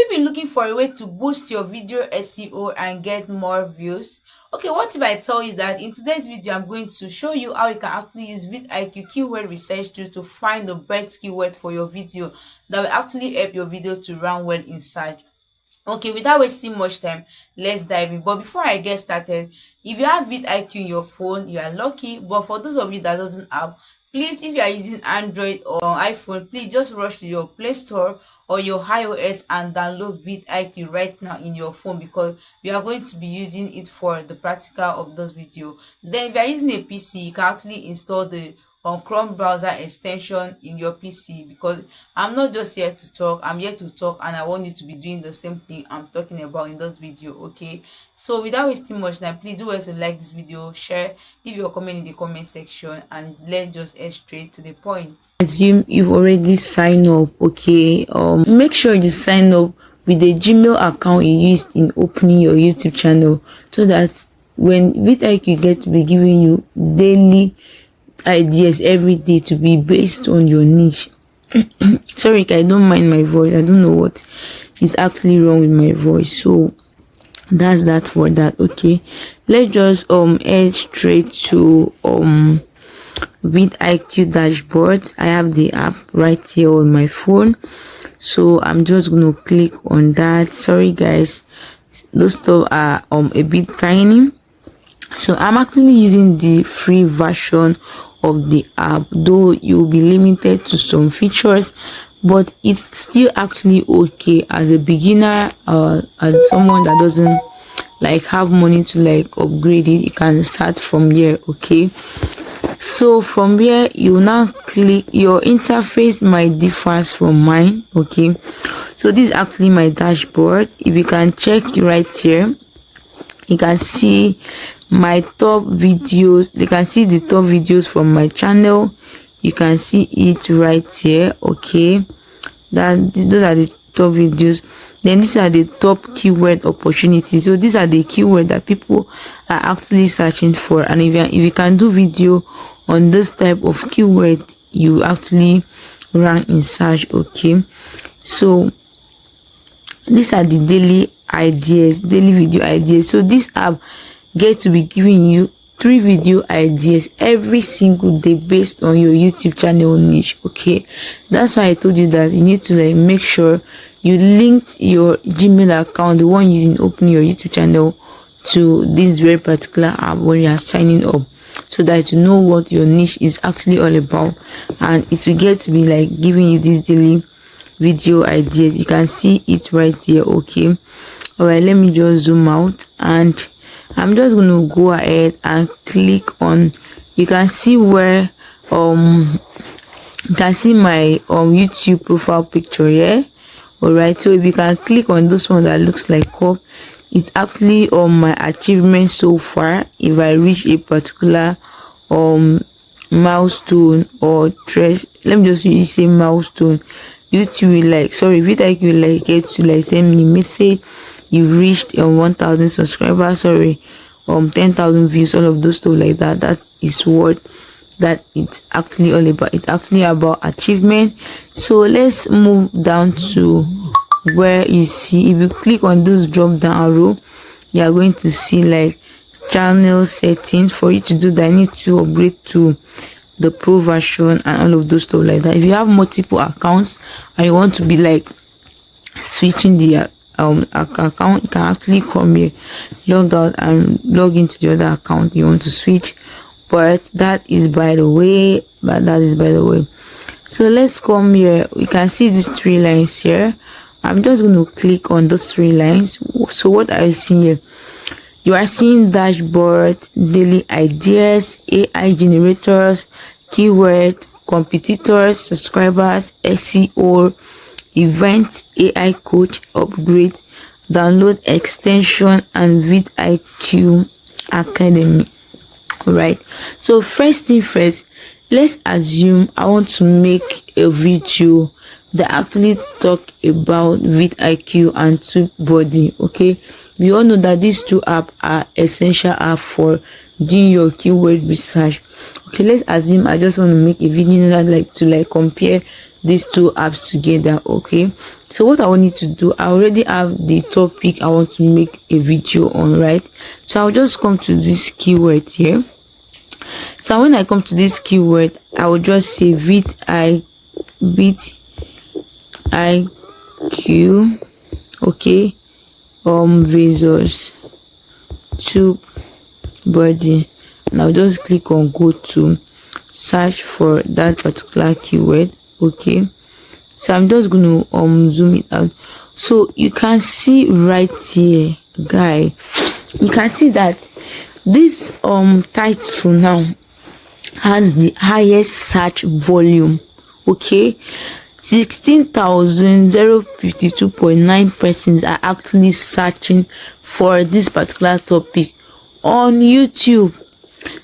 you been looking for a way to boost your video SEO and get more views? Okay, what if I tell you that in today's video I'm going to show you how you can actually use vidIQ keyword research tool to find the best keyword for your video that will actually help your video to rank well in search. Okay, without wasting much time, let's dive in. But before I get started, if you have vidIQ in your phone, you are lucky. But for those of you that doesn't have, please, if you are using Android or iPhone, please just rush to your Play Store or your iOS and download vidIQ right now in your phone, because we are going to be using it for the practical of this video. Then if you are using a PC, you can actually install the Chrome browser extension in your PC, because I'm not just here to talk, I'm here to talk, and I want you to be doing the same thing I'm talking about in this video. Okay, so without wasting much time, please do also like this video, share, leave your comment in the comment section, and let's just head straight to the point. Assume you've already signed up. Okay, make sure you sign up with the Gmail account you used in opening your YouTube channel, so that when vidIQ gets to be giving you daily ideas every day to be based on your niche. Sorry, I don't mind my voice. I don't know what is actually wrong with my voice, so that's that for that. Okay, let's just head straight to vidIQ dashboard. I have the app right here on my phone, so I'm just gonna click on that. Sorry guys, those stuff are a bit tiny, so I'm actually using the free version of the app, though you'll be limited to some features, but it's still actually okay as a beginner, as someone that doesn't like have money to like upgrade it. You can start from here. Okay, so from here you now click, your interface might differ from mine. Okay, so this is actually my dashboard. If you can check right here, you can see my top videos. You can see the top videos from my channel. You can see it right here. Okay, those are the top videos. Then these are the top keyword opportunities. So these are the keywords that people are actually searching for, and if you can do video on this type of keyword, you actually rank in search. Okay, so these are the daily video ideas. So this app get to be giving you 3 video ideas every single day based on your YouTube channel niche. Okay, that's why I told you that you need to like make sure you linked your Gmail account, the one using opening your YouTube channel, to this very particular app when you are signing up, so that you know what your niche is actually all about, and it will get to be like giving you these daily video ideas. You can see it right here. Okay, all right, let me just zoom out, and I'm just going to go ahead and click on, you can see where you can see my YouTube profile picture here. All right, so if you can click on this one that looks like cup, it's actually my achievement so far. If I reach a particular milestone or thresh, let me just say milestone, YouTube will like, sorry, vidIQ will like get to like send me message, you've reached 1,000 subscribers, sorry, 10,000 views, all of those stuff like that. That is what that it's actually all about. It's actually about achievement. So let's move down to where you see, if you click on this drop down arrow, you are going to see like channel settings. For you to do that, I need to upgrade to the pro version and all of those stuff like that. If you have multiple accounts and you want to be like switching the account, you can actually come here, log out and log into the other account you want to switch. But that is by the way. So let's come here. You can see these 3 lines here. I'm just going to click on those 3 lines. So what are you seeing here? You are seeing dashboard, daily ideas, AI generators, keyword, competitors, subscribers, SEO, events, AI coach, upgrade, download extension, and vidIQ academy. All right, so first thing first, let's assume I want to make a video that actually talk about vidIQ and tubebuddy. Okay, we all know that these 2 apps are essential apps for doing your keyword research. Okay, let's assume I just want to make a video that like to like compare these 2 apps together. Okay, So what I want you to do, I already have the topic I want to make a video on, right? So I'll just come to this keyword here. So when I come to this keyword, I will just say vidIQ, okay, visors tubebuddy, and I'll just click on go to search for that particular keyword. Okay, so I'm just going to zoom it out, so you can see right here, guy, you can see that this title now has the highest search volume. Okay, 16,052.9 persons are actually searching for this particular topic on YouTube.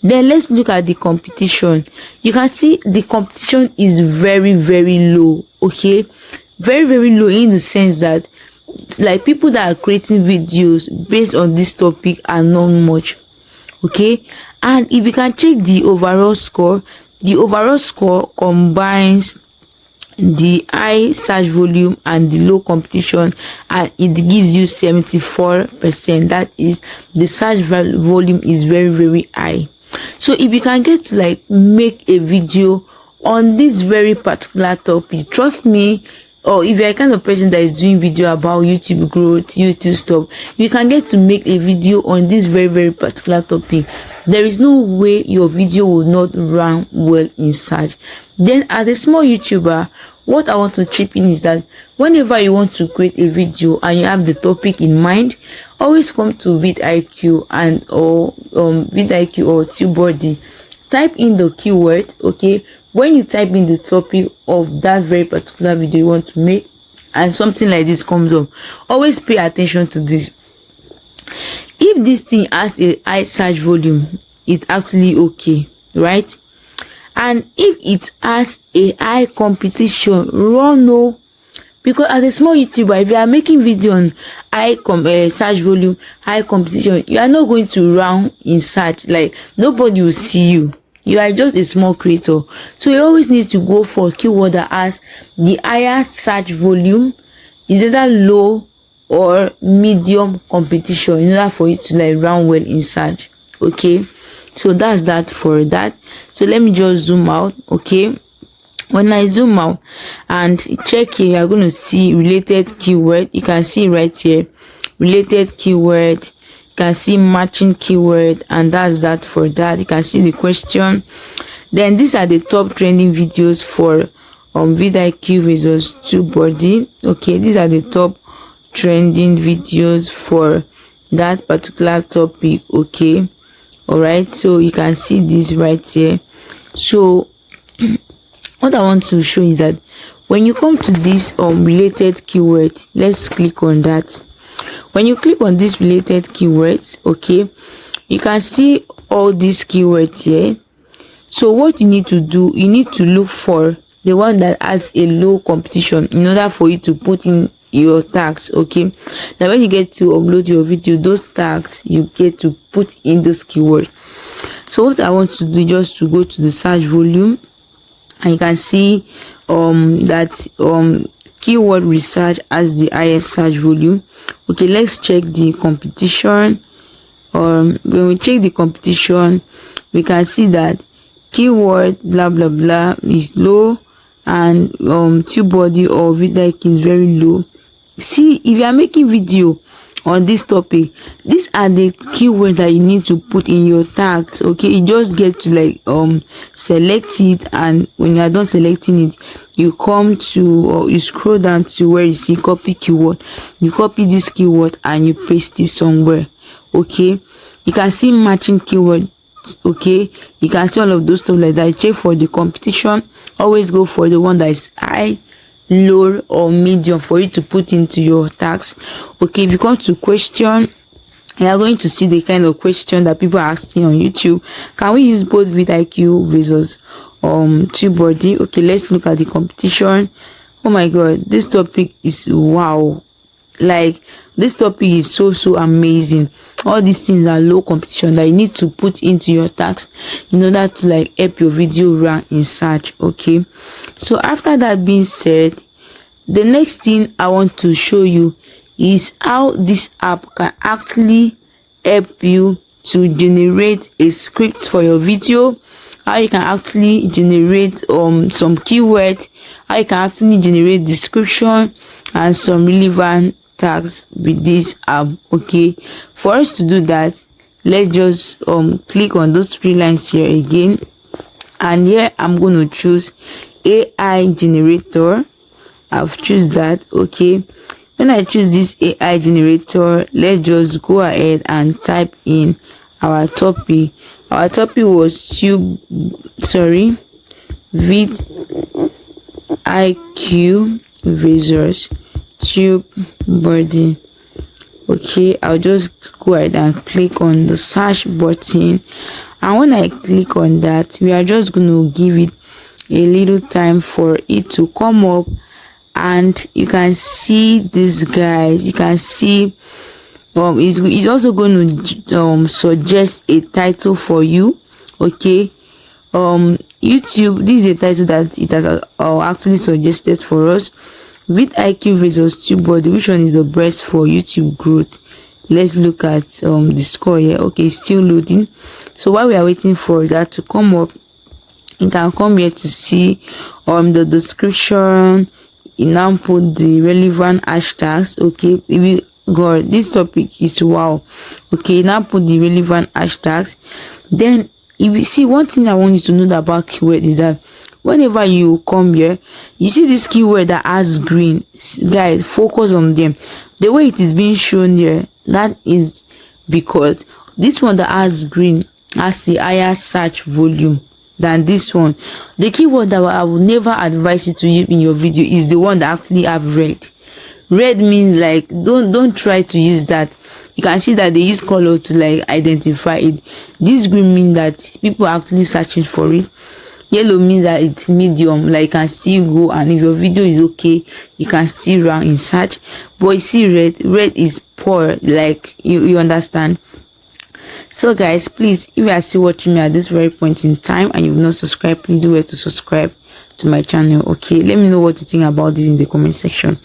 Then let's look at the competition. You can see the competition is very low. Okay, very low, in the sense that like people that are creating videos based on this topic are not much. Okay, and if you can check the overall score combines the high search volume and the low competition, and it gives you 74%. That is, the search volume is very high. So if you can get to like make a video on this very particular topic, trust me, or if you're a kind of person that is doing video about YouTube growth, YouTube stuff, you can get to make a video on this very particular topic. There is no way your video will not rank well in search. Then as a small YouTuber, what I want to chip in is that whenever you want to create a video and you have the topic in mind, always come to vidIQ and or vidIQ or tubebuddy, type in the keyword. Okay, when you type in the topic of that very particular video you want to make and something like this comes up, always pay attention to this. If this thing has a high search volume, it's actually okay, right? And if it has a high competition, run. No, because as a small YouTuber, if you are making video on high search volume, high competition, you are not going to rank in search. Like nobody will see you. You are just a small creator, so you always need to go for keyword that has the higher search volume, is either low or medium competition, in order for you to like run well in search. Okay, so that's that for that. So let me just zoom out. Okay, when I zoom out and check here, you're going to see related keyword. You can see right here related keyword, you can see matching keyword, and that's that for that. You can see the question. Then these are the top trending videos for vidIQ versus tubebuddy. Okay, these are the top trending videos for that particular topic. Okay, all right, so you can see this right here. So what I want to show is that when you come to this related keyword, let's click on that. When you click on this related keywords, okay, you can see all these keywords here. So what you need to do, you need to look for the one that has a low competition in order for you to put in your tags. Okay, now when you get to upload your video, those tags you get to put in this keyword. So what I want to do, just to go to the search volume, and you can see that keyword research has the highest search volume. Okay, let's check the competition. When we check the competition, we can see that keyword blah blah blah is low, and tubebuddy or vidIQ is very low. See, if you are making video on this topic, these are the keywords that you need to put in your tags. Okay, you just get to like select it, and when you are done selecting it, you come to, or you scroll down to where you see copy keyword. You copy this keyword and you paste it somewhere. Okay, you can see matching keyword. Okay, you can see all of those stuff like that. Check for the competition. Always go for the one that is high, low or medium for you to put into your tags. Okay, if you come to question, you are going to see the kind of question that people are asking on YouTube. Can we use both vidIQ versus tubebuddy? Okay, let's look at the competition. Oh my god, this topic is wow. Like, this topic is so amazing. All these things are low competition that you need to put into your tags in order to like help your video rank in search. Okay, so after that being said, The next thing I want to show you is how this app can actually help you to generate a script for your video, how you can actually generate some keywords, how you can actually generate description and some relevant tags with this app. Okay, for us to do that, let's just click on those three lines here again, and here I'm going to choose AI generator. I've choose that. Okay, when I choose this AI generator, let's just go ahead and type in our topic. Our topic was vidIQ versus tubebuddy. Okay, I'll just go ahead and click on the search button, and when I click on that, we are just going to give it a little time for it to come up. And you can see this, guys. You can see it's also going to suggest a title for you. Okay, YouTube, this is a title that it has actually suggested for us. vidIQ versus tubebuddy, which one is the best for YouTube growth? Let's look at the score here. Okay, still loading. So while we are waiting for that to come up, you can come here to see the description. You now put the relevant hashtags. Okay, if you got this topic is wow. Okay, now put the relevant hashtags. Then if you see, one thing I want you to know about keyword is that whenever you come here, you see this keyword that has green, guys, focus on them. The way it is being shown here, that is because this one that has green has the higher search volume than this one. The keyword that I will never advise you to use in your video is the one that actually have red. Red means like don't try to use that. You can see that they use color to like identify it. This green means that people are actually searching for it. Yellow means that it's medium, like you can still go, and if your video is okay, you can still run in search. But you see red is poor, like you understand. So guys, please, if you are still watching me at this very point in time and you've not subscribed, please do well to subscribe to my channel. Okay, let me know what you think about this in the comment section.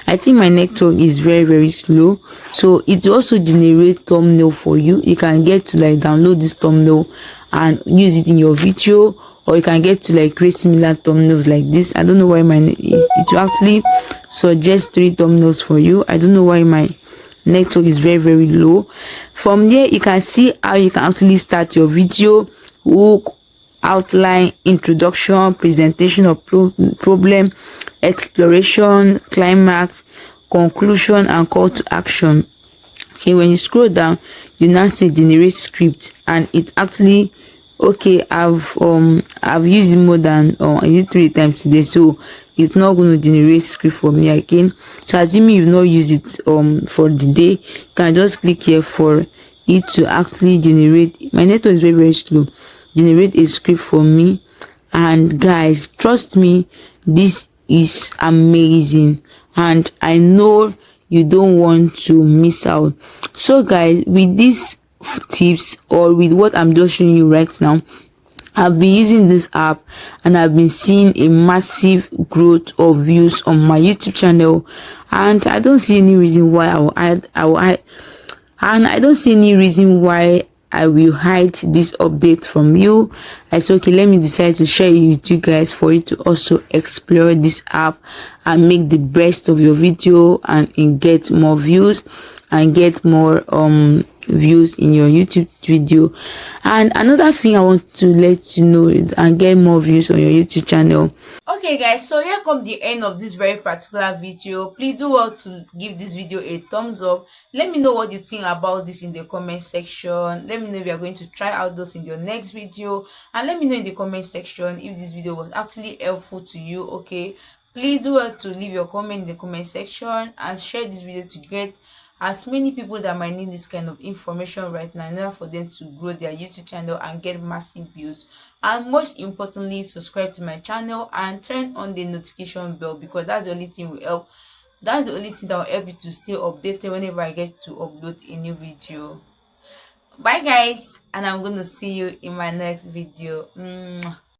I think my network is very slow, so it also generates thumbnail for you. You can get to like download this thumbnail and use it in your video, or you can get to like create similar thumbnails like this. I don't know why it will actually suggest 3 thumbnails for you. I don't know why my network is very low. From there, you can see how you can actually start your video: hook, outline, introduction, presentation of problem, exploration, climax, conclusion, and call to action. Okay, when you scroll down, you now see generate script, and it actually, okay, I've used it more than 3 times today, so it's not going to generate script for me again. So assuming you've not used it for the day, you can just click here for it to actually generate. My network is very slow. Generate a script for me. And guys, trust me, this is amazing, and I know you don't want to miss out. So guys, with these tips, or with what I'm just showing you right now, I've been using this app and I've been seeing a massive growth of views on my YouTube channel, and I don't see any reason why I don't see any reason why I will hide this update from you. I said, okay, let me decide to share it with you guys for you to also explore this app and make the best of your video and get more views and get more views in your YouTube video. And another thing I want to let you know is, and get more views on your YouTube channel. Okay guys, so here comes the end of this very particular video. Please do well to give this video a thumbs up. Let me know what you think about this in the comment section. Let me know if you are going to try out this in your next video, and let me know in the comment section if this video was actually helpful to you. Okay, please do well to leave your comment in the comment section and share this video to get as many people that might need this kind of information right now in order for them to grow their YouTube channel and get massive views. And most importantly, subscribe to my channel and turn on the notification bell, because that's the only thing that will help you to stay updated whenever I get to upload a new video. Bye guys, and I'm gonna see you in my next video.